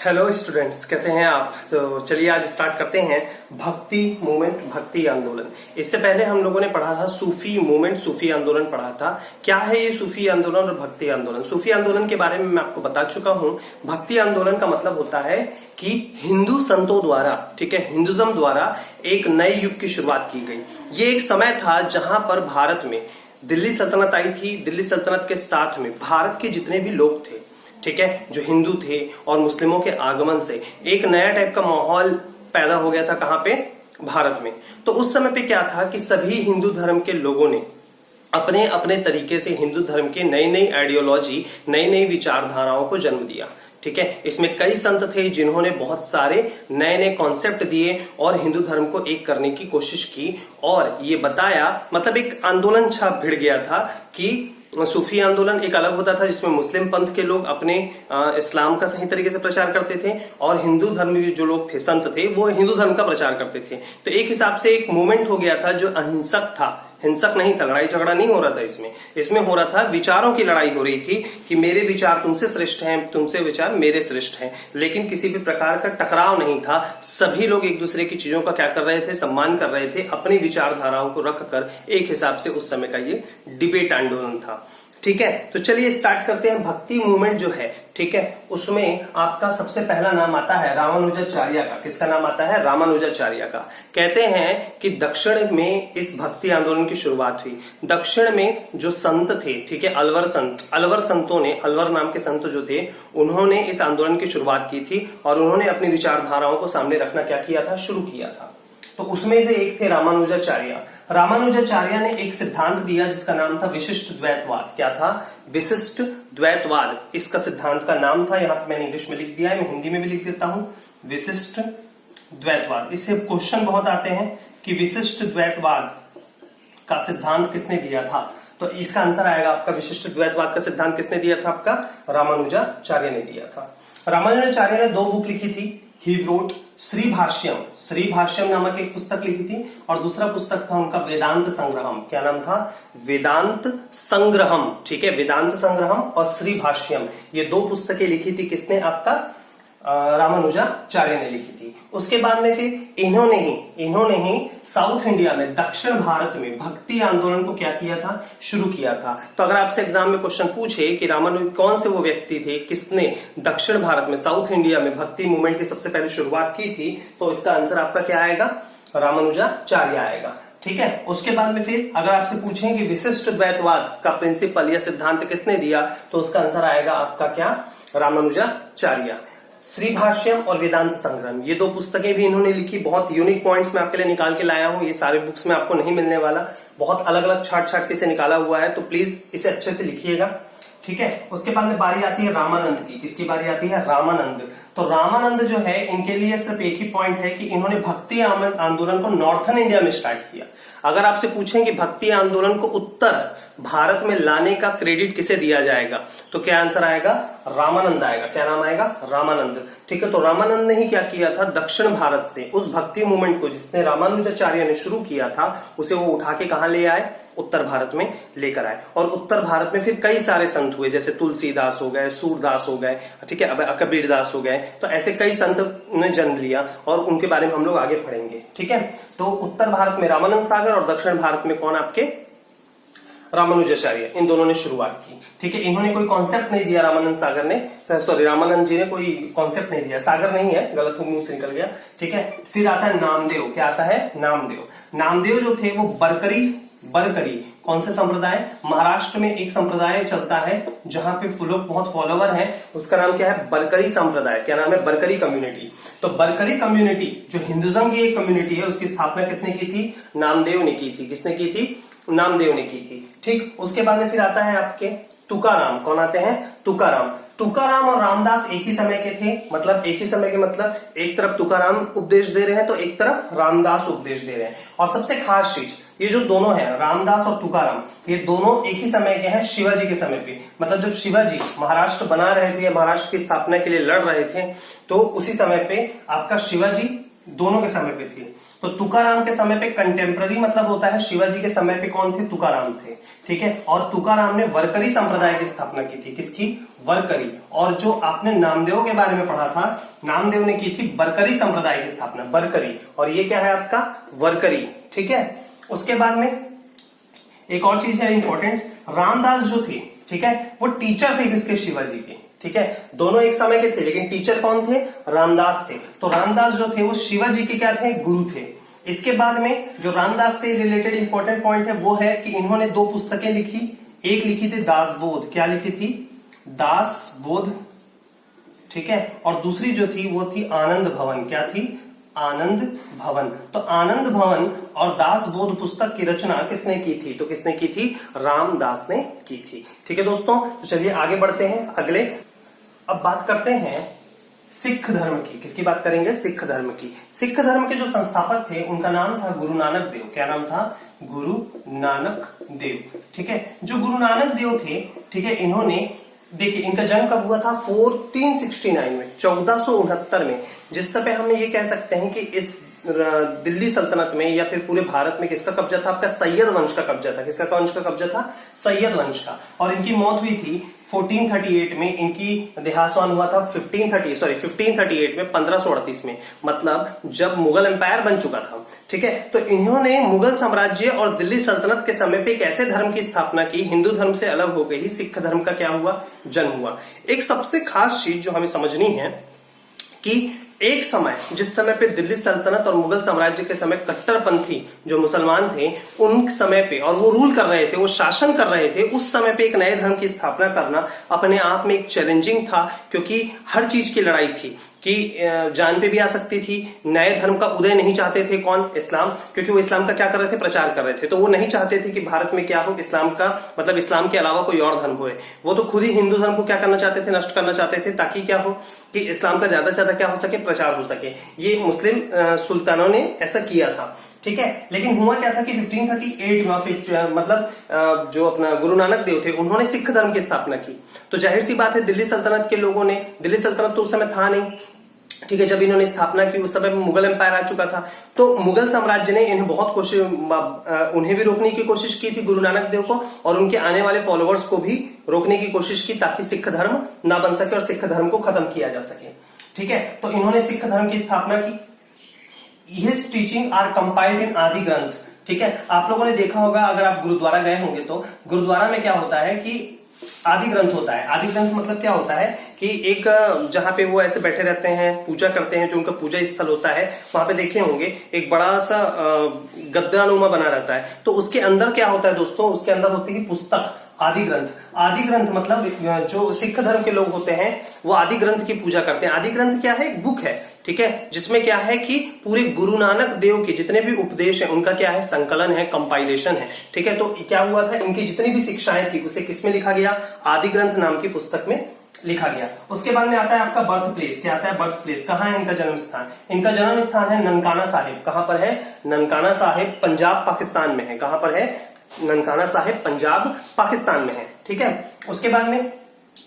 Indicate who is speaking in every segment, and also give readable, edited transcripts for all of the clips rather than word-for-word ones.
Speaker 1: Hello students, कैसे हैं आप। तो चलिए आज स्टार्ट करते हैं भक्ति मूवमेंट, भक्ति आंदोलन। इससे पहले हम लोगों ने पढ़ा था सूफी मूवमेंट, सूफी आंदोलन पढ़ा था। क्या है ये सूफी आंदोलन और भक्ति आंदोलन। सूफी आंदोलन के बारे में मैं आपको बता चुका हूं। भक्ति आंदोलन का मतलब होता है कि हिंदू संतों द्वारा, ठीक है, हिंदुज्म द्वारा एक नए युग की शुरुआत की गई। ये एक समय था जहां पर भारत में दिल्ली सल्तनत आई थी। दिल्ली सल्तनत के साथ में भारत के जितने भी लोग थे, ठीक है, जो हिंदू थे, और मुस्लिमों के आगमन से एक नया टाइप का माहौल पैदा हो गया था। कहां पे? भारत में। तो उस समय पे क्या था कि सभी हिंदू धर्म के लोगों ने अपने अपने तरीके से हिंदू धर्म के नई नई आइडियोलॉजी, नई नई विचारधाराओं को जन्म दिया। ठीक है, इसमें कई संत थे जिन्होंने बहुत सारे नए नए कॉन्सेप्ट दिए और हिंदू धर्म को एक करने की कोशिश की, और ये बताया, मतलब एक आंदोलन छा भिड़ गया था कि सूफी आंदोलन एक अलग होता था जिसमें मुस्लिम पंथ के लोग अपने इस्लाम का सही तरीके से प्रचार करते थे, और हिंदू धर्म के जो लोग थे, संत थे, वो हिंदू धर्म का प्रचार करते थे। तो एक हिसाब से एक मूवमेंट हो गया था जो अहिंसक था, हिंसक नहीं था, लड़ाई झगड़ा नहीं हो रहा था। इसमें हो रहा था, विचारों की लड़ाई हो रही थी कि मेरे विचार तुमसे श्रेष्ठ हैं, तुमसे विचार मेरे श्रेष्ठ हैं, लेकिन किसी भी प्रकार का टकराव नहीं था। सभी लोग एक दूसरे की चीजों का क्या कर रहे थे? सम्मान कर रहे थे, अपनी विचारधाराओं को रखकर। एक हिसाब से उस समय का ये डिबेट आंदोलन था। ठीक है, तो चलिए स्टार्ट करते हैं। भक्ति मूवमेंट जो है, ठीक है, उसमें आपका सबसे पहला नाम आता है रामानुजाचार्य का। किसका नाम आता है? रामानुजाचार्य का। कहते हैं कि दक्षिण में इस भक्ति आंदोलन की शुरुआत हुई। दक्षिण में जो संत थे, ठीक है, अलवर संतों ने, अलवर नाम के संत जो थे, उन्होंने इस आंदोलन की शुरुआत की थी, और उन्होंने अपनी विचारधाराओं को सामने रखना क्या किया था? शुरू किया था। तो उसमें से एक थे रामानुजाचार्य। रामानुजाचार्य ने एक सिद्धांत दिया जिसका नाम था विशिष्ट द्वैतवाद। क्या था? विशिष्ट द्वैतवाद, इसका सिद्धांत का नाम था। यहां पे मैंने इंग्लिश में लिख दिया है, मैं हिंदी में भी लिख देता हूं, विशिष्ट द्वैतवाद। इससे क्वेश्चन बहुत आते हैं कि विशिष्ट द्वैतवाद का सिद्धांत किसने दिया था। तो इसका आंसर आएगा आपका, विशिष्ट द्वैतवाद का सिद्धांत किसने दिया था? आपका रामानुजाचार्य ने दिया था। रामानुजाचार्य ने 2 बुक लिखी थी। ही रोट श्री भाष्यम नामक एक पुस्तक लिखी थी, और दूसरा पुस्तक था उनका वेदांत संग्रहम। क्या नाम था? वेदांत संग्रहम। ठीक है, वेदांत संग्रहम और श्री भाष्यम, ये 2 पुस्तकें लिखी थी। किसने? आपका रामानुजाचार्य ने लिखी थी। उसके बाद में फिर इन्होंने ही साउथ इंडिया में, दक्षिण भारत में भक्ति आंदोलन को क्या किया था? शुरू किया था। तो अगर आपसे एग्जाम में क्वेश्चन पूछे कि कौन से वो व्यक्ति थे किसने दक्षिण भारत में, साउथ इंडिया में भक्ति मूवमेंट की सबसे पहले शुरुआत की थी, तो इसका आंसर आपका क्या आएगा? रामानुजाचार्य आएगा। ठीक है, उसके बाद में फिर अगर आपसे पूछें कि विशिष्ट द्वैतवाद का प्रिंसिपल या सिद्धांत किसने दिया, तो उसका आंसर आएगा आपका क्या? रामानुजाचार्य। श्री भाष्यम और वेदांत संग्रहम, ये 2 पुस्तकें भी इन्होंने लिखी। बहुत यूनिक पॉइंट्स मैं आपके लिए निकाल के लाया हूं, ये सारे बुक्स में आपको नहीं मिलने वाला। बहुत अलग अलग छाट के से निकाला हुआ है, तो प्लीज इसे अच्छे से लिखिएगा। ठीक है, उसके बाद में बारी आती है रामानंद की। किसकी बारी आती है? रामानंद। तो रामानंद जो है, इनके लिए सिर्फ एक ही पॉइंट है कि इन्होंने भक्ति आंदोलन को नॉर्थन इंडिया में स्टार्ट किया। अगर आपसे पूछें कि भक्ति आंदोलन को उत्तर भारत में लाने का क्रेडिट किसे दिया जाएगा, तो क्या आंसर आएगा? रामानंद आएगा। क्या नाम आएगा? रामानंद। ठीक है, तो रामानंद ने ही क्या किया था? दक्षिण भारत से उस भक्ति मूवमेंट को जिसने रामानुजाचार्य ने शुरू किया था, उसे वो उठा के कहां ले आए? उत्तर भारत में लेकर आए। और उत्तर भारत में फिर कई सारे संत हुए, जैसे तुलसीदास हो गए, सूरदास हो गए, ठीक है, अब कबीरदास हो गए। तो ऐसे कई संत ने जन्म लिया, और उनके बारे में हम लोग आगे पढ़ेंगे। ठीक है, तो उत्तर भारत में रामानंद सागर और दक्षिण भारत में कौन? आपके रामानुजाचार्य। इन दोनों ने शुरुआत की। ठीक है, इन्होंने कोई कॉन्सेप्ट नहीं दिया, रामानंद जी ने कोई कॉन्सेप्ट नहीं दिया, सागर नहीं है, गलत मुंह से निकल गया। ठीक है, फिर आता है नामदेव। क्या आता है? नामदेव जो थे वो बरकरी कौन से संप्रदाय? महाराष्ट्र में एक संप्रदाय चलता है जहां पे लोग बहुत फॉलोवर हैं, उसका नाम क्या है? बरकरी संप्रदाय। क्या नाम है? बरकरी कम्युनिटी। तो बरकरी कम्युनिटी जो हिंदुज्म की एक कम्युनिटी है, उसकी स्थापना किसने की थी? नामदेव ने की थी। किसने की थी? नामदेव ने की थी। ठीक, उसके बाद में फिर आता है आपके तुकाराम। कौन आते हैं? तुकाराम और रामदास एक ही समय के थे। मतलब एक ही समय के मतलब एक तरफ तुकाराम उपदेश दे रहे हैं, तो एक तरफ रामदास उपदेश दे रहे हैं। और सबसे खास चीज, ये जो दोनों हैं, रामदास और तुकाराम, ये दोनों एक ही समय के हैं, शिवाजी के समय पे। मतलब जब शिवाजी महाराष्ट्र बना रहे थे, महाराष्ट्र की स्थापना के लिए लड़ रहे थे, तो उसी समय पे आपका शिवाजी दोनों के समय पे थे। तो तुकाराम के समय पे कंटेम्प्ररी मतलब होता है शिवाजी के समय पे कौन थे? तुकाराम थे। ठीक है, और तुकाराम ने वरकरी संप्रदाय की स्थापना की थी। किसकी? वरकरी। और जो आपने नामदेव के बारे में पढ़ा था, नामदेव ने की थी बरकरी संप्रदाय की स्थापना, बरकरी, और ये क्या है आपका? वरकरी। ठीक है, उसके बाद में एक और चीज है इंपॉर्टेंट, रामदास जो थे, ठीक है, वो टीचर थे किसके? शिवाजी के। ठीक है, दोनों एक समय के थे, लेकिन टीचर कौन थे? रामदास थे। तो रामदास जो थे वो शिवाजी के क्या थे? गुरु थे। इसके बाद में जो रामदास से रिलेटेड इंपॉर्टेंट पॉइंट है वो है कि इन्होंने 2 पुस्तकें लिखी। एक लिखी थी दासबोध, क्या लिखी थी? दासबोध। ठीक है, और दूसरी जो थी वो थी आनंद भवन। क्या थी? आनंद भवन। तो आनंद भवन और दासबोध पुस्तक की रचना किसने की थी? तो किसने की थी? रामदास ने की थी। ठीक है दोस्तों, तो चलिए आगे बढ़ते हैं अगले। अब बात करते हैं सिख धर्म की। किसकी बात करेंगे? सिख धर्म की। सिख धर्म के जो संस्थापक थे उनका नाम था गुरु नानक देव। क्या नाम था? गुरु नानक देव। ठीक है, जो गुरु नानक देव थे, ठीक है, इन्होंने, देखिए इनका जन्म कब हुआ था? 1469 में, 1469 में, जिस समय हम ये कह सकते हैं कि इस दिल्ली सल्तनत में या फिर पूरे भारत में किसका कब्जा था? आपका सैयद वंश का कब्जा था। किसका वंश का कब्जा था? सैयद वंश का। और इनकी मौत हुई थी 1438 में, इनकी देहावसान हुआ था 1538 में, 1538 में, मतलब जब मुगल एम्पायर बन चुका था। ठीक है, तो इन्होंने मुगल साम्राज्य और दिल्ली सल्तनत के समय पे एक ऐसे धर्म की स्थापना की, हिंदू धर्म से अलग होकर ही सिख धर्म का क्या हुआ? जन्म हुआ। एक सबसे खास चीज जो हमें समझनी है कि एक समय, जिस समय पे दिल्ली सल्तनत और मुगल साम्राज्य के समय कट्टरपंथी जो मुसलमान थे उन समय पे, और वो रूल कर रहे थे, वो शासन कर रहे थे, उस समय पे एक नए धर्म की स्थापना करना अपने आप में एक चैलेंजिंग था, क्योंकि हर चीज की लड़ाई थी कि जान पे भी आ सकती थी। नए धर्म का उदय नहीं चाहते थे, कौन? इस्लाम, क्योंकि वो इस्लाम का क्या कर रहे थे? प्रचार कर रहे थे। तो वो नहीं चाहते थे कि भारत में क्या हो, इस्लाम का मतलब इस्लाम के अलावा कोई और धर्म होए। वो तो खुद ही हिंदू धर्म को क्या करना चाहते थे? नष्ट करना चाहते थे, ताकि क्या हो कि इस्लाम का ज्यादा से ज्यादा क्या हो सके? प्रचार हो सके। ये मुस्लिम सुल्तानों ने ऐसा किया था। ठीक है, लेकिन हुआ क्या था कि 1538 में मतलब जो अपना गुरु नानक देव थे उन्होंने सिख धर्म की स्थापना की। तो जाहिर सी बात है दिल्ली सल्तनत के लोगों ने, दिल्ली सल्तनत तो उस समय था नहीं, ठीक है, जब इन्होंने स्थापना की उस समय मुगल एम्पायर आ चुका था। तो मुगल साम्राज्य ने इन्हें बहुत कोशिश, उन्हें भी रोकने की कोशिश की थी, गुरु नानक देव को, और उनके आने वाले फॉलोअर्स को भी रोकने की कोशिश की, ताकि सिख धर्म ना बन सके और सिख धर्म को खत्म किया जा सके। ठीक है, तो इन्होंने सिख धर्म की स्थापना की। His teaching are compiled in आदि ग्रंथ। ठीक है, आप लोगों ने देखा होगा, अगर आप गुरुद्वारा गए होंगे तो गुरुद्वारा में क्या होता है कि आदि ग्रंथ होता है। आदि ग्रंथ मतलब क्या होता है कि एक जहां पे वो ऐसे बैठे रहते हैं, पूजा करते हैं, जो उनका पूजा स्थल होता है, वहां पे देखे होंगे एक बड़ा सा गद्दानुमा बना रहता है। तो उसके अंदर क्या होता है दोस्तों? उसके अंदर होती है पुस्तक, आदि ग्रंथ। आदि ग्रंथ मतलब जो सिख धर्म के लोग होते हैं वो आदि ग्रंथ की पूजा करते हैं। आदि ग्रंथ क्या है? एक बुक है, ठीक है, जिसमें क्या है कि पूरे गुरु नानक देव के जितने भी उपदेश हैं उनका क्या है? संकलन है, कंपाइलेशन है। ठीक है, तो क्या हुआ था, इनकी जितनी भी शिक्षाएं थी उसे किसमें लिखा गया? आदि ग्रंथ नाम की पुस्तक में लिखा गया। उसके बाद में आता है आपका बर्थ प्लेस। क्या आता है? Birth place. कहाँ है इनका जन्म स्थान? इनका जन्म स्थान है ननकाना साहिब। कहां पर है? ननकाना साहिब, पंजाब पाकिस्तान में है। कहां पर है? ननकाना साहिब, पंजाब पाकिस्तान में है। ठीक है, उसके बाद में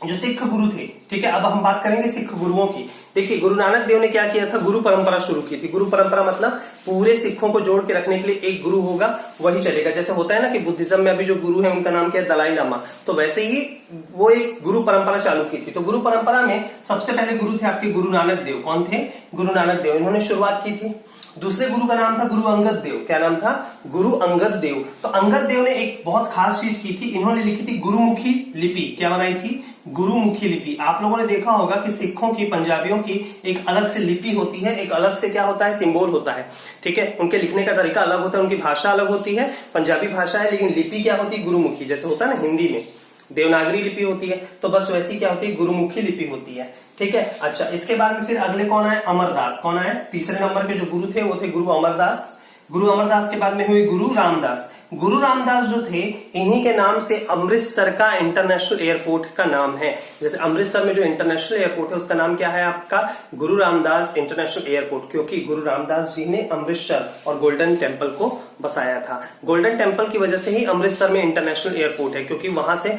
Speaker 1: जो सिख गुरु थे, ठीक है, अब हम बात करेंगे सिख गुरुओं की। देखिए गुरु नानक देव ने क्या किया था? गुरु परंपरा शुरू की थी। गुरु परंपरा मतलब पूरे सिखों को जोड़ के रखने के लिए एक गुरु होगा, वही चलेगा। जैसे होता है ना कि बुद्धिज्म में अभी जो गुरु है उनका नाम क्या है? दलाई लामा। तो वैसे ही वो एक गुरु परंपरा चालू की थी। तो गुरु परंपरा में सबसे पहले गुरु थे आपके गुरु नानक देव। कौन थे? गुरु नानक देव, इन्होंने शुरुआत की थी। दूसरे गुरु का नाम था गुरु अंगद देव। क्या नाम था? गुरु अंगद देव। तो अंगद देव ने एक बहुत खास चीज की थी, इन्होंने लिखी थी गुरुमुखी लिपि। क्या बनाई थी? गुरुमुखी लिपि। आप लोगों ने देखा होगा कि सिखों की, पंजाबियों की एक अलग से लिपि होती है, एक अलग से क्या होता है? सिंबल होता है। ठीक है, उनके लिखने का तरीका अलग होता है, उनकी भाषा अलग होती है, पंजाबी भाषा है, लेकिन लिपि क्या होती है? गुरुमुखी। जैसे होता है ना हिंदी में देवनागरी लिपि होती है, तो बस वैसी क्या होती है? गुरुमुखी लिपि होती है। ठीक है, अच्छा, इसके बाद में फिर अगले कौन आए? अमरदास। कौन आए? तीसरे नंबर के जो गुरु थे वो थे गुरु अमरदास। गुरु अमरदास के बाद में हुए गुरु रामदास। गुरु रामदास जो थे, इन्हीं के नाम से अमृतसर का इंटरनेशनल एयरपोर्ट का नाम है। जैसे अमृतसर में जो इंटरनेशनल एयरपोर्ट है उसका नाम क्या है आपका? गुरु रामदास इंटरनेशनल एयरपोर्ट, क्योंकि गुरु रामदास जी ने अमृतसर और गोल्डन टेम्पल को बसाया था। गोल्डन टेम्पल की वजह से ही अमृतसर में इंटरनेशनल एयरपोर्ट है, क्योंकि वहां से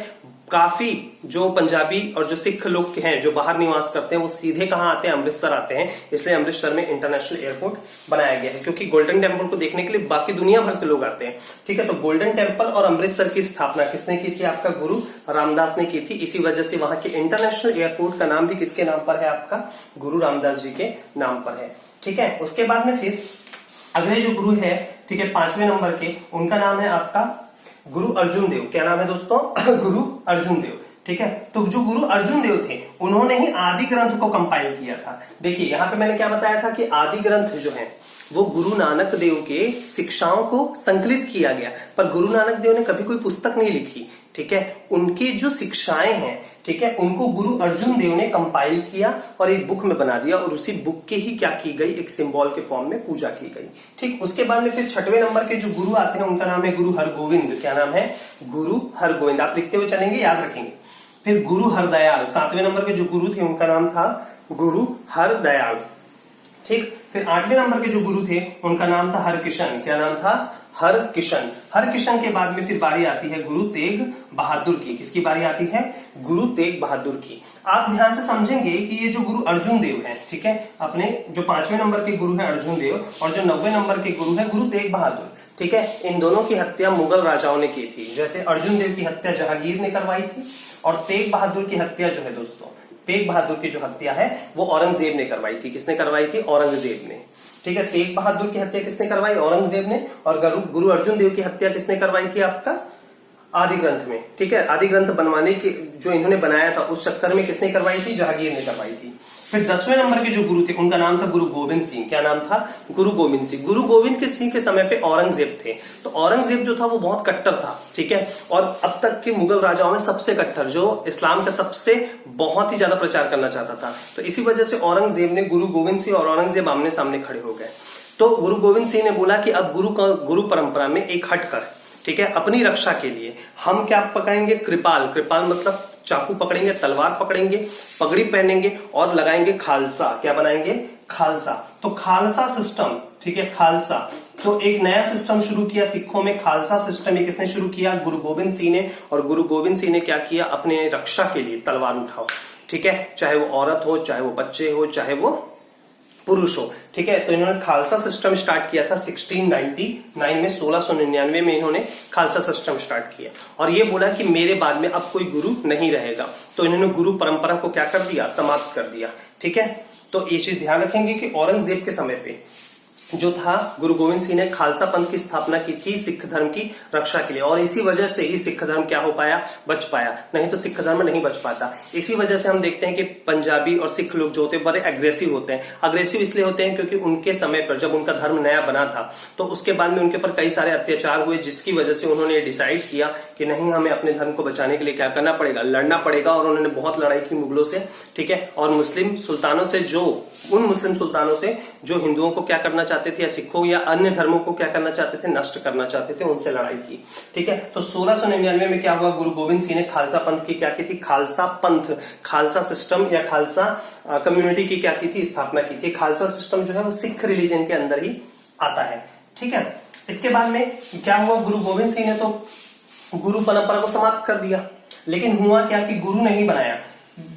Speaker 1: काफी जो पंजाबी और जो सिख लोग हैं जो बाहर निवास करते हैं वो सीधे कहाँ आते हैं, अमृतसर आते हैं। इसलिए अमृतसर में इंटरनेशनल एयरपोर्ट बनाया गया है, क्योंकि गोल्डन टेम्पल को देखने के लिए बाकी दुनिया भर से लोग आते हैं। ठीक है, तो गोल्डन टेम्पल और अमृतसर की स्थापना किसने की थी? आपका गुरु रामदास ने की थी। इसी वजह से वहां के इंटरनेशनल एयरपोर्ट का नाम भी किसके नाम पर है? आपका गुरु रामदास जी के नाम पर है। ठीक है, उसके बाद में फिर अगले जो गुरु है, ठीक है, 5वें नंबर के, उनका नाम है आपका गुरु अर्जुन देव। क्या नाम है दोस्तों? गुरु अर्जुन देव। ठीक है, तो जो गुरु अर्जुन देव थे उन्होंने ही आदि ग्रंथ को कंपाइल किया था। देखिए यहां पे मैंने क्या बताया था कि आदि ग्रंथ जो है वो गुरु नानक देव के शिक्षाओं को संकलित किया गया, पर गुरु नानक देव ने कभी कोई पुस्तक नहीं लिखी। ठीक है, उनकी जो शिक्षाएं हैं, ठीक है, उनको गुरु अर्जुन देव ने कंपाइल किया और एक बुक में बना दिया, और उसी बुक के ही क्या की गई, एक सिंबल के फॉर्म में पूजा की गई। ठीक, उसके बाद में फिर 6वें नंबर के जो गुरु आते हैं उनका नाम है गुरु हरगोविंद। क्या नाम है? गुरु हरगोविंद। आप लिखते हुए चलेंगे, याद रखेंगे। फिर गुरु हरदयाल, 7वें नंबर के जो गुरु थे उनका नाम था गुरु हरदयाल। ठीक, फिर 8वें नंबर के जो गुरु थे उनका नाम था हरकिशन। क्या नाम था? हरकिशन। हरकिशन के बाद में फिर बारी आती है गुरु तेग बहादुर की। किसकी बारी आती है? गुरु तेग बहादुर की। आप ध्यान से समझेंगे कि ये जो गुरु अर्जुन देव है, ठीक है, अपने जो 5वें नंबर के गुरु है अर्जुन देव और जो 9वें नंबर के गुरु है गुरु तेग बहादुर, ठीक है, इन दोनों की हत्या मुगल राजाओं ने की थी। जैसे अर्जुन देव की हत्या जहांगीर ने करवाई थी और तेग बहादुर की हत्या जो है दोस्तों, तेग बहादुर की जो हत्या है वो औरंगजेब ने करवाई थी। किसने करवाई थी? औरंगजेब ने। ठीक है, तेग बहादुर की हत्या किसने करवाई? औरंगजेब ने। और गुरु अर्जुन देव की हत्या किसने करवाई थी? आपका आदि ग्रंथ में। ठीक है, आदि ग्रंथ बनवाने के जो इन्होंने बनाया था उस चक्कर में किसने करवाई थी? जहांगीर ने करवाई थी। फिर 10वें नंबर के जो गुरु थे उनका नाम था गुरु गोविंद सिंह। क्या नाम था? गुरु गोविंद सिंह। गुरु गोविंद सिंह के समय पे औरंगजेब थे, तो औरंगजेब जो था वो बहुत कट्टर था। ठीक है, और अब तक के मुगल राजाओं में सबसे कट्टर, जो इस्लाम का सबसे बहुत ही ज्यादा प्रचार करना चाहता था। तो इसी वजह से औरंगजेब ने गुरु गोविंद सिंह और औरंगजेब आमने सामने खड़े हो गए। तो गुरु गोविंद सिंह ने बोला कि अब गुरु परंपरा में एक हटकर, ठीक है, अपनी रक्षा के लिए हम क्या पकड़ेंगे? कृपाल। कृपाल मतलब चाकू पकड़ेंगे, तलवार पकड़ेंगे, पगड़ी पहनेंगे और लगाएंगे खालसा। क्या बनाएंगे? खालसा। तो खालसा सिस्टम, ठीक है, खालसा, तो एक नया सिस्टम शुरू किया सिखों में। खालसा सिस्टम ये किसने शुरू किया? गुरु गोविंद सिंह ने। और गुरु गोविंद सिंह ने क्या किया? अपने रक्षा के लिए तलवार उठाओ। ठीक है, चाहे वो औरत हो, चाहे वो बच्चे हो, चाहे वो पुरुष हो। ठीक है, तो इन्होंने खालसा सिस्टम स्टार्ट किया था 1699 में। 1699 में इन्होंने खालसा सिस्टम स्टार्ट किया और ये बोला कि मेरे बाद में अब कोई गुरु नहीं रहेगा। तो इन्होंने गुरु परंपरा को क्या कर दिया? समाप्त कर दिया। ठीक है, तो ये चीज ध्यान रखेंगे कि औरंगजेब के समय पे जो था गुरु गोविंद सिंह ने खालसा पंथ की स्थापना की थी सिख धर्म की रक्षा के लिए, और इसी वजह से ही सिख धर्म क्या हो पाया? बच पाया, नहीं तो सिख धर्म नहीं बच पाता। इसी वजह से हम देखते हैं कि पंजाबी और सिख लोग जो होते हैं बड़े एग्रेसिव होते हैं। अग्रेसिव इसलिए होते हैं क्योंकि उनके समय पर जब उनका धर्म नया बना था तो उसके बाद में उनके ऊपर कई सारे अत्याचार हुए, जिसकी वजह से उन्होंने डिसाइड किया कि नहीं, हमें अपने धर्म को बचाने के लिए क्या करना पड़ेगा? लड़ना पड़ेगा। और उन्होंने बहुत लड़ाई की मुगलों से, ठीक है, और मुस्लिम सुल्तानों से, उन मुस्लिम सुल्तानों से जो हिंदुओं को क्या करना चाहते थे, या सिखों या अन्य धर्मों को क्या करना चाहते थे? नष्ट करना चाहते थे, उनसे लड़ाई की। ठीक है, तो 1699 में क्या हुआ? गुरु गोविंद सिंह ने खालसा पंथ की क्या की थी? खालसा पंथ, खालसा सिस्टम या खालसा कम्युनिटी की क्या की थी? स्थापना की थी। खालसा सिस्टम जो है वो सिख रिलीजन के अंदर ही आता है। ठीक है, इसके बाद में क्या हुआ? गुरु गोविंद सिंह ने तो गुरु परंपरा को समाप्त कर दिया, लेकिन हुआ क्या कि गुरु नहीं बनाया।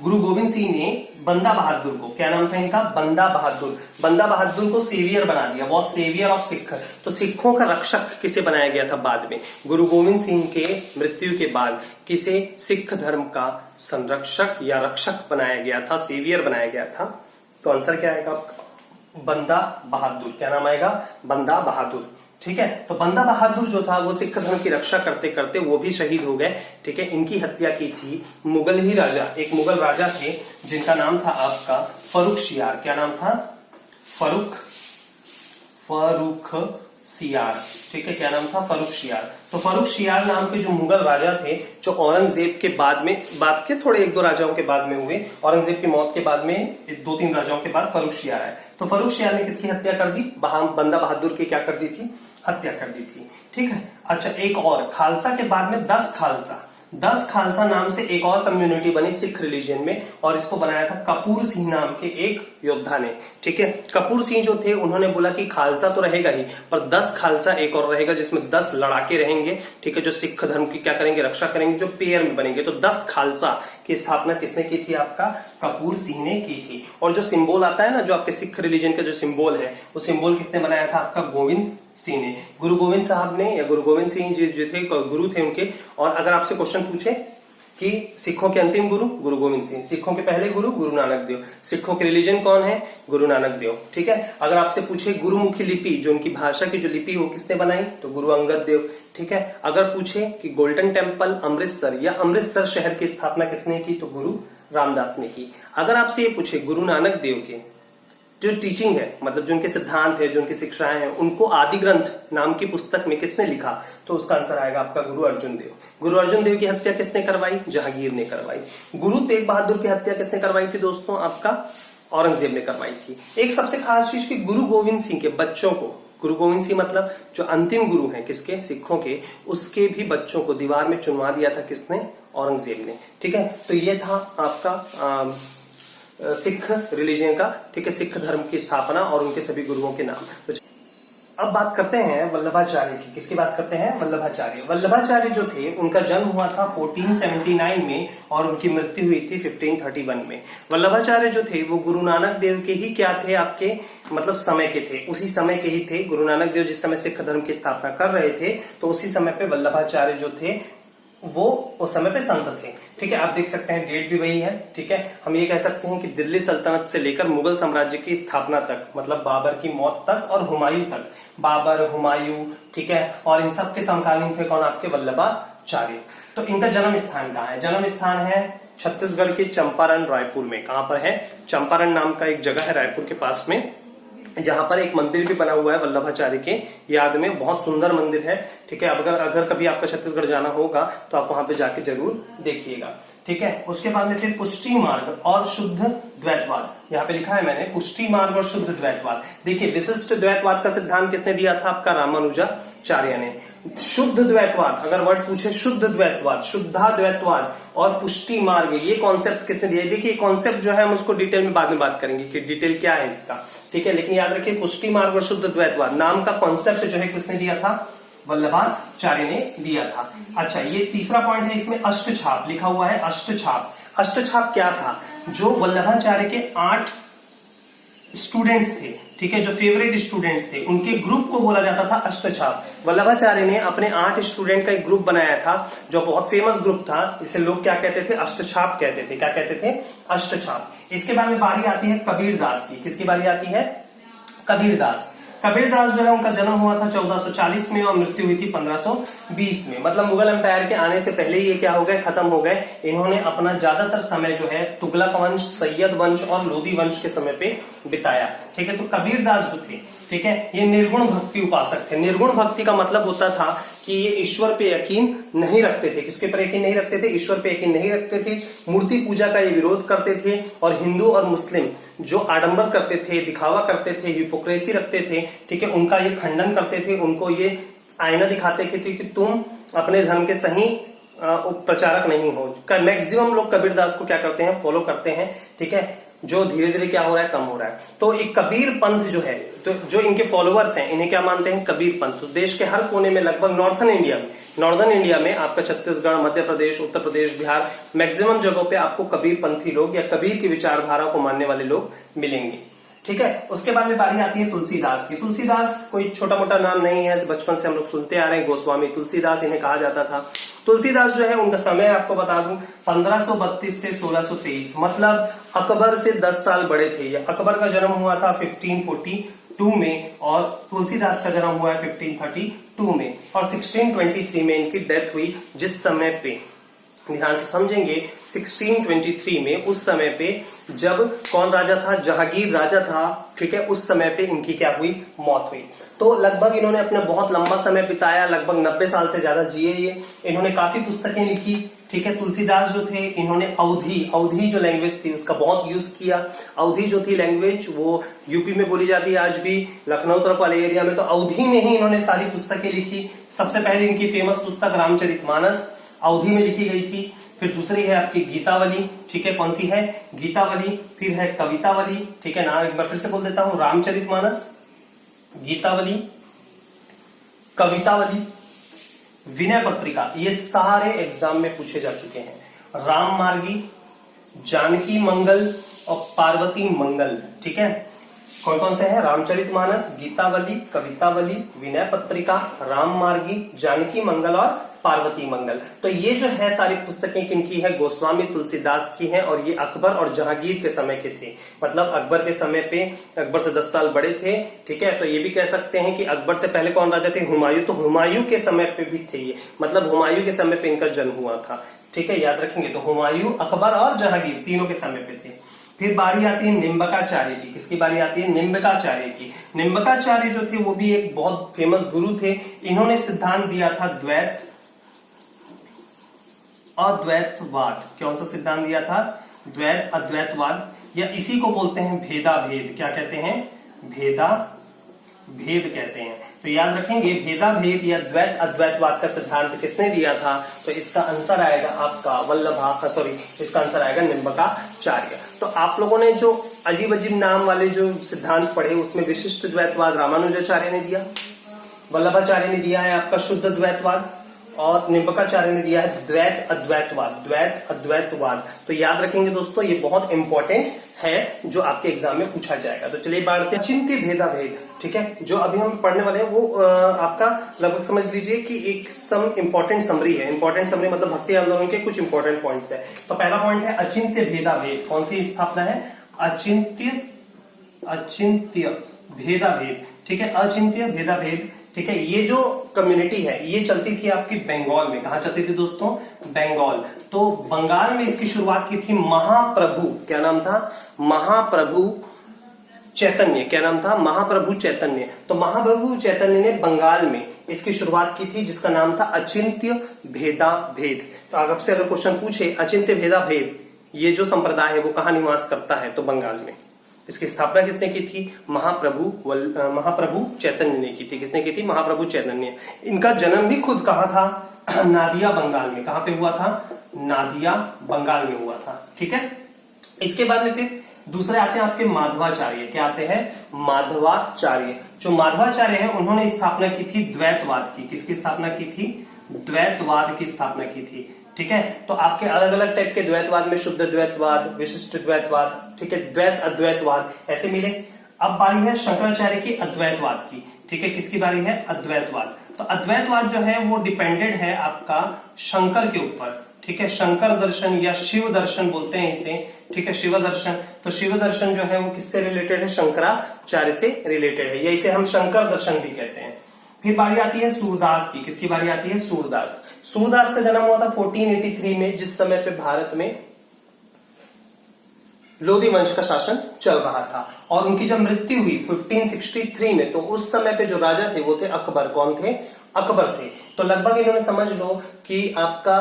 Speaker 1: गुरु गोविंद सिंह ने बंदा बहादुर को, क्या नाम था इनका? बंदा बहादुर। बंदा बहादुर को सेवियर बना दिया, वो सेवियर ऑफ सिख। तो सिखों का रक्षक किसे बनाया गया था बाद में? गुरु गोविंद सिंह के मृत्यु के बाद किसे सिख धर्म का संरक्षक या रक्षक बनाया गया था, सेवियर बनाया गया था? तो आंसर क्या आएगा आपका? बंदा बहादुर। क्या नाम आएगा? बंदा बहादुर। ठीक है, तो बंदा बहादुर जो था वो सिख धर्म की रक्षा करते करते वो भी शहीद हो गए। ठीक है, इनकी हत्या की थी मुगल ही राजा, एक मुगल राजा थे जिनका नाम था आपका फर्रुख सियार। क्या नाम था? फर्रुख सियार। ठीक है, क्या नाम था? फर्रुख सियार। तो फर्रुख सियार नाम के जो मुगल राजा थे, जो औरंगजेब के बाद के थोड़े 1-2 राजाओं के बाद में हुए, औरंगजेब की मौत के बाद में 2-3 राजाओं के बाद फर्रुख सियार आए। तो फर्रुख सियार ने किसकी हत्या कर दी? बंदा बहादुर की क्या कर दी थी? हत्या कर दी थी। ठीक है, अच्छा, एक और खालसा के बाद में 10 खालसा, 10 खालसा नाम से एक और कम्युनिटी बनी सिख रिलीजन में, और इसको बनाया था कपूर सिंह नाम के एक योद्धा ने। ठीक है, कपूर सिंह जो थे उन्होंने बोला कि खालसा तो रहेगा ही, पर 10 खालसा एक और रहेगा जिसमें 10 लड़ाके रहेंगे। ठीक है, जो सिख धर्म की क्या करेंगे, रक्षा करेंगे, जो पेयर में बनेंगे। तो 10 खालसा की स्थापना किसने की थी, आपका कपूर सिंह ने की थी। और जो सिंबल आता है ना, जो आपके सिख रिलीजन का जो सिंबल है, वो सिंबल किसने बनाया था, आपका गोविंद सिंह ने, गुरु गोविंद साहब ने, या गुरु गोविंद सिंह जी जो थे गुरु थे उनके। और अगर आपसे क्वेश्चन पूछे कि सिखों के अंतिम गुरु गुरु गोविंद सिंह, सिखों के पहले गुरु गुरु नानक देव, सिखों के रिलीजन कौन है, गुरु नानक देव। ठीक है, अगर आपसे पूछे गुरुमुखी लिपि, जो उनकी भाषा की जो लिपि वो किसने बनाई, तो गुरु अंगद देव। ठीक है, अगर पूछे कि गोल्डन टेम्पल अमृतसर या अमृतसर शहर की स्थापना किसने की, तो गुरु रामदास ने की। अगर आपसे ये पूछे गुरु नानक देव के जो टीचिंग है, मतलब जो उनके सिद्धांत है, जो उनकी शिक्षाएं हैं, उनको आदि ग्रंथ नाम की पुस्तक में किसने लिखा, तो उसका आंसर आएगा आपका गुरु अर्जुन देव। गुरु अर्जुन देव की हत्या किसने करवाई, जहांगीर ने करवाई। गुरु तेग बहादुर की हत्या किसने करवाई थी दोस्तों, आपका औरंगजेब ने करवाई थी। एक सबसे खास चीज की गुरु गोविंद सिंह के बच्चों को, गुरु गोविंद सिंह मतलब जो अंतिम गुरु हैं किसके, सिखों के, उसके भी बच्चों को दीवार में चुनवा दिया था किसने, औरंगजेब ने। ठीक है, तो ये था आपका सिख रिलीजन का। ठीक है, सिख धर्म की स्थापना और उनके सभी गुरुओं के नाम। तो अब बात करते हैं वल्लभाचार्य की। किसकी बात करते हैं, वल्लभाचार्य। वल्लभाचार्य जो थे उनका जन्म हुआ था 1479 में और उनकी मृत्यु हुई थी 1531 में। वल्लभाचार्य जो थे वो गुरु नानक देव के ही क्या थे, आपके मतलब समय के थे, उसी समय के ही थे। गुरु नानक देव जिस समय सिख धर्म की स्थापना कर रहे थे, तो उसी समय पे वल्लभाचार्य जो थे वो उस समय पे संत थे। ठीक है, आप देख सकते हैं डेट भी वही है। ठीक है, हम ये कह सकते हैं कि दिल्ली सल्तनत से लेकर मुगल साम्राज्य की स्थापना तक, मतलब बाबर की मौत तक और हुमायूं तक, बाबर, हुमायूं, ठीक है, और इन सब के समकालीन थे कौन, आपके वल्लभाचार्य। तो इनका जन्म स्थान कहाँ है, जन्म स्थान है छत्तीसगढ़ के चंपारण रायपुर में। कहां पर है, चंपारण नाम का एक जगह है रायपुर के पास में, जहां पर एक मंदिर भी बना हुआ है वल्लभाचार्य के याद में, बहुत सुंदर मंदिर है। ठीक है, अगर कभी आपका छत्तीसगढ़ जाना होगा तो आप वहां पे जाके जरूर देखिएगा। ठीक है, उसके बाद में फिर पुष्टि मार्ग और शुद्ध द्वैतवाद, यहाँ पे लिखा है मैंने पुष्टि मार्ग और शुद्ध द्वैतवाद। देखिए, विशिष्ट द्वैतवाद का सिद्धांत किसने दिया था, आपका रामानुजाचार्य ने। शुद्ध द्वैतवाद, अगर वर्ड पूछे शुद्ध द्वैतवाद, शुद्धा द्वैतवाद और पुष्टि मार्ग, ये कॉन्सेप्ट किसने दिया। देखिए, कॉन्सेप्ट जो है हम उसको डिटेल में बाद में बात करेंगे कि डिटेल क्या है इसका। ठीक है, लेकिन याद रखिए पुष्टि मार्ग और शुद्ध द्वैतवाद नाम का कॉन्सेप्ट जो है किसने दिया था, वल्लभाचार्य ने दिया था। अच्छा, ये तीसरा पॉइंट है, इसमें अष्टछाप लिखा हुआ है। अष्टछाप, अष्टछाप क्या था, जो वल्लभाचार्य के 8 स्टूडेंट्स थे, ठीक है, जो फेवरेट स्टूडेंट्स थे, उनके ग्रुप को बोला जाता था अष्टछाप। वल्लभाचार्य ने अपने 8 स्टूडेंट का एक ग्रुप बनाया था जो बहुत फेमस ग्रुप था, जिसे लोग क्या कहते थे, अष्टछाप कहते थे। क्या कहते थे, अष्टछाप। इसके बाद में बारी आती है कबीरदास की। किसकी बारी आती है, कबीरदास। कबीरदास जो है उनका जन्म हुआ था 1440 में और मृत्यु हुई थी 1520 में। मतलब मुगल एम्पायर के आने से पहले ये क्या हो गए, खत्म हो गए। इन्होंने अपना ज्यादातर समय जो है तुगलक वंश, सैयद वंश और लोधी वंश के समय पे बिताया। ठीक है, तो कबीरदास जो थे, ठीक है, ये निर्गुण भक्ति उपासक थे। निर्गुण भक्ति का मतलब होता था कि ये ईश्वर पे यकीन नहीं रखते थे। किसके पर यकीन नहीं रखते थे, ईश्वर पे यकीन नहीं रखते थे। मूर्ति पूजा का ये विरोध करते थे। और हिंदू और मुस्लिम जो आडंबर करते थे, दिखावा करते थे, हिपोक्रेसी रखते थे, ठीक है, उनका ये खंडन करते थे। उनको ये आईना दिखाते थे कि तुम अपने धर्म के सही प्रचारक नहीं हो। मैक्सिमम लोग कबीरदास को क्या करते हैं, फॉलो करते हैं। ठीक है, जो धीरे धीरे क्या हो रहा है, कम हो रहा है। तो एक कबीर पंथ जो है, तो जो इनके फॉलोअर्स हैं, इन्हें क्या मानते हैं, कबीर पंथ। तो देश के हर कोने में, लगभग नॉर्दर्न इंडिया में आपका छत्तीसगढ़, मध्य प्रदेश, उत्तर प्रदेश, बिहार, मैक्सिमम जगहों पे आपको कबीर पंथी लोग या कबीर की विचारधारा को मानने वाले लोग मिलेंगे। ठीक है, उसके बाद में बारी आती है तुलसीदास की। तुलसीदास कोई छोटा मोटा नाम नहीं है, बचपन से हम लोग सुनते आ रहे हैं, गोस्वामी तुलसीदास इन्हें कहा जाता था। तुलसीदास जो है उनका समय आपको बता दूं 1532 से 1623, मतलब अकबर से 10 साल बड़े थे। अकबर का जन्म हुआ था 1542 में और तुलसीदास का जन्म हुआ है 1532 में और 1623 में इनकी डेथ हुई। जिस समय पे, ध्यान से समझेंगे, 1623 में, उस समय पे जब कौन राजा था, जहांगीर राजा था। ठीक है, उस समय पे इनकी क्या हुई, मौत हुई। तो लगभग इन्होंने अपना बहुत लंबा समय बिताया, लगभग 90 साल से ज्यादा जिए ये। इन्होंने काफी पुस्तकें लिखी। ठीक है, तुलसीदास जो थे, इन्होंने अवधी जो लैंग्वेज थी उसका बहुत यूज किया। अवधी जो थी लैंग्वेज, वो यूपी में बोली जाती है आज भी, लखनऊ तरफ वाले एरिया में। तो अवधी में ही इन्होंने सारी पुस्तकें लिखी। सबसे पहले इनकी फेमस पुस्तक रामचरितमानस, अवधि में लिखी गई थी। फिर दूसरी है आपकी गीतावली, ठीक है, कौन सी है, गीतावली। फिर है कवितावली, ठीक है, नाम एक बार फिर से बोल देता हूं, रामचरितमानस, गीतावली, कवितावली, विनय पत्रिका। ये सारे एग्जाम में पूछे जा चुके हैं। राम मार्गी, जानकी मंगल और पार्वती मंगल, ठीक है, कौन कौन से हैं, रामचरितमानस, गीतावली, कवितावली, विनय पत्रिका, राम मार्गी, जानकी मंगल और पार्वती मंगल। तो ये जो है सारी पुस्तकें किनकी है, गोस्वामी तुलसीदास की हैं, और ये अकबर और जहांगीर के समय के थे। मतलब अकबर के समय पे, अकबर से 10 साल बड़े थे, ठीक है। तो ये भी कह सकते हैं कि अकबर से पहले कौन राजा थे, हुमायूं। तो हुमायूं के समय पे भी थे ये, मतलब हुमायूं के समय पे इनका जन्म हुआ था, ठीक है, याद रखेंगे। तो हुमायूं, अकबर और जहांगीर तीनों के समय पे थे। फिर बारी आती है निम्बकाचार्य की। किसकी बारी आती है, निम्बकाचार्य की। निम्बकाचार्य जो थे वो भी एक बहुत फेमस गुरु थे। इन्होंने सिद्धांत दिया था द्वैत अद्वैतवाद। कौन सा सिद्धांत दिया था, द्वैत अद्वैतवाद, या इसी को बोलते हैं भेदा भेद। क्या कहते हैं, भेदा भेद कहते हैं। तो याद रखेंगे, भेदा भेद या द्वैत अद्वैतवाद का सिद्धांत किसने दिया था, तो इसका आंसर आएगा आपका इसका आंसर आएगा निम्बकाचार्य। तो आप लोगों ने जो अजीब अजीब नाम वाले जो सिद्धांत पढ़े, उसमें विशिष्ट द्वैतवाद रामानुजाचार्य ने दिया, वल्लभाचार्य ने दिया है आपका शुद्ध द्वैतवाद, और निम्बकाचार्य ने दिया है द्वैत अद्वैतवाद, द्वैत अद्वैतवाद। तो याद रखेंगे दोस्तों, ये बहुत इंपॉर्टेंट है जो आपके एग्जाम में पूछा जाएगा। तो चलिए बढ़ते हैं, अचिंत्य भेदा भेद, ठीक है, जो अभी हम पढ़ने वाले हैं वो आपका लगभग समझ लीजिए कि एक इंपॉर्टेंट समरी है। इंपॉर्टेंट समरी मतलब भक्ति आंदोलन के कुछ इंपॉर्टेंट पॉइंट्स है। तो पहला पॉइंट है अचिंत्य भेदा भेद। कौन सी स्थापना है, अचिंत्य भेदा भेद, ठीक है, अचिंत्य भेदा भेद, ठीक है। ये जो कम्युनिटी है ये चलती थी आपकी बंगाल में। कहां चलती थी दोस्तों, बंगाल। तो बंगाल में इसकी शुरुआत की थी महाप्रभु, क्या नाम था, महाप्रभु चैतन्य। क्या नाम था, महाप्रभु चैतन्य। तो महाप्रभु चैतन्य ने बंगाल में इसकी शुरुआत की थी, जिसका नाम था अचिंत्य भेदा भेद। तो आपसे अगर क्वेश्चन पूछे अचिंत्य भेदा भेद ये जो संप्रदाय है वो कहां निवास करता है, तो बंगाल में। इसकी स्थापना किसने की थी, महाप्रभु चैतन्य ने की थी। किसने की थी, महाप्रभु चैतन्य। इनका जन्म भी खुद कहां था, नादिया बंगाल में। कहां पे हुआ था, नादिया बंगाल में हुआ था, ठीक है। इसके बाद में फिर दूसरे आते हैं आपके माधवाचार्य। क्या आते हैं, माधवाचार्य। जो माधवाचार्य है उन्होंने स्थापना की थी द्वैतवाद की। किसकी स्थापना की थी, द्वैतवाद की स्थापना की थी, ठीक है। तो आपके अलग अलग टाइप के द्वैतवाद में शुद्ध द्वैतवाद, विशिष्ट द्वैतवाद, ठीक है, द्वैत अद्वैतवाद ऐसे मिले। अब बारी है शंकराचार्य की अद्वैतवाद की, ठीक है। किसकी बारी है, अद्वैतवाद। तो अद्वैतवाद जो है वो डिपेंडेड है आपका शंकर के ऊपर, ठीक है। शंकर दर्शन या शिव दर्शन बोलते हैं इसे, ठीक है, शिव दर्शन। तो शिव दर्शन जो है वो किससे रिलेटेड है, शंकराचार्य से रिलेटेड है, या इसे हम शंकर दर्शन भी कहते हैं। फिर बारी आती है सूरदास की। किसकी बारी आती है, सूरदास। सूरदास का जन्म हुआ था 1483 में, जिस समय पे भारत में लोधी वंश का शासन चल रहा था। और उनकी जब मृत्यु हुई 1563 में, तो उस समय पे जो राजा थे वो थे अकबर। कौन थे, अकबर थे। तो लगभग इन्होंने समझ लो कि आपका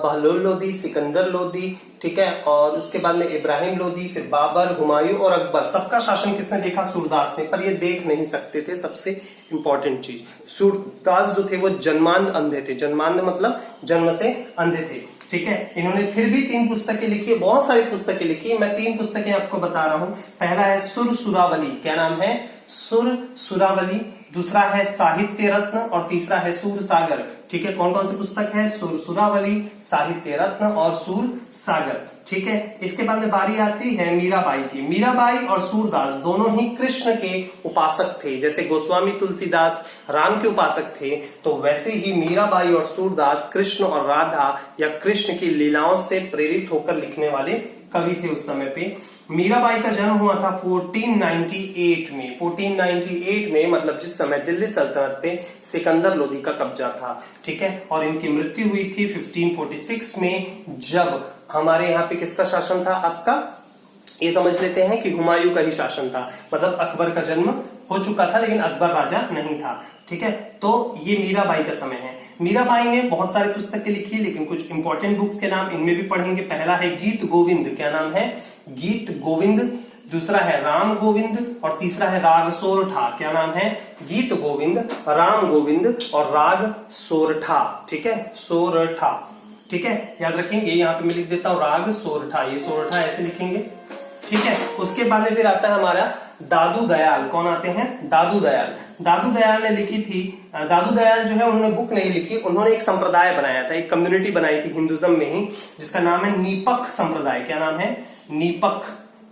Speaker 1: बहलोल लोधी, सिकंदर लोधी, ठीक है, और उसके बाद में इब्राहिम लोधी, फिर बाबर, हुमायूं और अकबर, सबका शासन किसने देखा, सूरदास ने। पर ये देख नहीं सकते थे, सबसे इंपॉर्टेंट चीज, सूरदास जो थे वो जन्मांध अंधे थे। जन्मांध मतलब जन्म से अंधे थे, ठीक है। इन्होंने फिर भी 3 पुस्तकें लिखी, बहुत सारी पुस्तकें लिखी। मैं 3 पुस्तकें आपको बता रहा हूं। पहला है सुर सुरावली। क्या नाम है, सुर सुरावली। दूसरा है साहित्य रत्न और तीसरा है सूर सागर, ठीक है। कौन कौन सी पुस्तक है, सुर सुरावली, साहित्य रत्न और सूर सागर, ठीक है। इसके बाद में बारी आती है मीराबाई की। मीराबाई और सूरदास दोनों ही कृष्ण के उपासक थे। जैसे गोस्वामी तुलसीदास राम के उपासक थे, तो वैसे ही मीराबाई और सूरदास कृष्ण और राधा या कृष्ण की लीलाओं से प्रेरित होकर लिखने वाले कवि थे उस समय पे। मीराबाई का जन्म हुआ था 1498 में। 1498 में मतलब जिस समय दिल्ली सल्तनत पे सिकंदर लोधी का कब्जा था, ठीक है। और इनकी मृत्यु हुई थी 1546 में, जब हमारे यहाँ पे किसका शासन था, आपका ये समझ लेते हैं कि हुमायूं का ही शासन था। मतलब अकबर का जन्म हो चुका था लेकिन अकबर राजा नहीं था, ठीक है। तो ये मीराबाई का समय है। मीराबाई ने बहुत सारी पुस्तकें लिखी, लेकिन कुछ इंपॉर्टेंट बुक्स के नाम इनमें भी पढ़ेंगे। पहला है गीत गोविंद। क्या नाम है, गीत गोविंद। दूसरा है राम गोविंद और तीसरा है राग सोरठा। क्या नाम है, गीत गोविंद, राम गोविंद और राग सोरठा, ठीक है, सोरठा। ठीक है, याद रखेंगे। यहाँ पे मैं लिख देता हूँ राग सोरठा, ये सोरठा ऐसे लिखेंगे, ठीक है। उसके बाद में फिर आता है हमारा दादू दयाल। कौन आते हैं? दादू दयाल। दादू दयाल ने लिखी थी, दादू दयाल जो है उन्होंने बुक नहीं लिखी, उन्होंने एक संप्रदाय बनाया था, एक कम्युनिटी बनाई थी हिंदुज्म में ही, जिसका नाम है नीपक संप्रदाय। क्या नाम है? नीपक,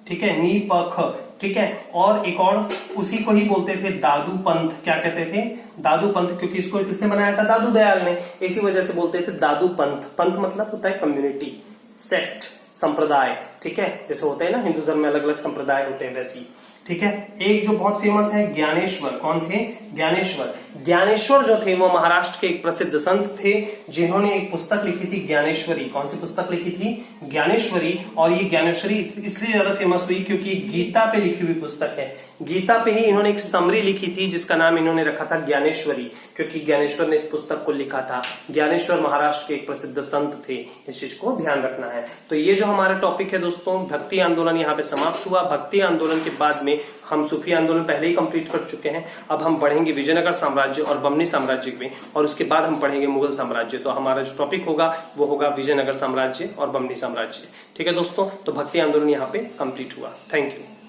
Speaker 1: ठीक है, नीपक, ठीक है। और एक और उसी को ही बोलते थे दादू पंथ। क्या कहते थे? दादू पंथ, क्योंकि इसको किसने बनाया था? दादू दयाल ने, इसी वजह से बोलते थे दादू पंथ। पंथ मतलब होता है कम्युनिटी, सेक्ट, संप्रदाय, ठीक है। जैसे होता है ना हिंदू धर्म में अलग अलग संप्रदाय होते हैं, वैसी, ठीक है। एक जो बहुत फेमस है ज्ञानेश्वर। कौन थे? ज्ञानेश्वर। ज्ञानेश्वर जो थे वो महाराष्ट्र के एक प्रसिद्ध संत थे, जिन्होंने एक पुस्तक लिखी थी ज्ञानेश्वरी। कौन सी पुस्तक लिखी थी? ज्ञानेश्वरी। और ये ज्ञानेश्वरी इसलिए ज्यादा फेमस हुई क्योंकि गीता पे लिखी हुई पुस्तक है। गीता पे ही इन्होंने एक समरी लिखी थी जिसका नाम इन्होंने रखा था ज्ञानेश्वरी, क्योंकि ज्ञानेश्वर ने इस पुस्तक को लिखा था। ज्ञानेश्वर महाराष्ट्र के एक प्रसिद्ध संत थे, इस चीज को ध्यान रखना है। तो ये जो हमारा टॉपिक है दोस्तों, भक्ति आंदोलन, यहाँ पे समाप्त हुआ। भक्ति आंदोलन के बाद में हम सूफी आंदोलन पहले ही कंप्लीट कर चुके हैं। अब हम बढ़ेंगे विजयनगर साम्राज्य और बमनी साम्राज्य में, और उसके बाद हम पढ़ेंगे मुगल साम्राज्य। तो हमारा जो टॉपिक होगा वो होगा विजयनगर साम्राज्य और बमनी साम्राज्य, ठीक है दोस्तों। तो भक्ति आंदोलन यहाँ पे कंप्लीट हुआ। Thank you.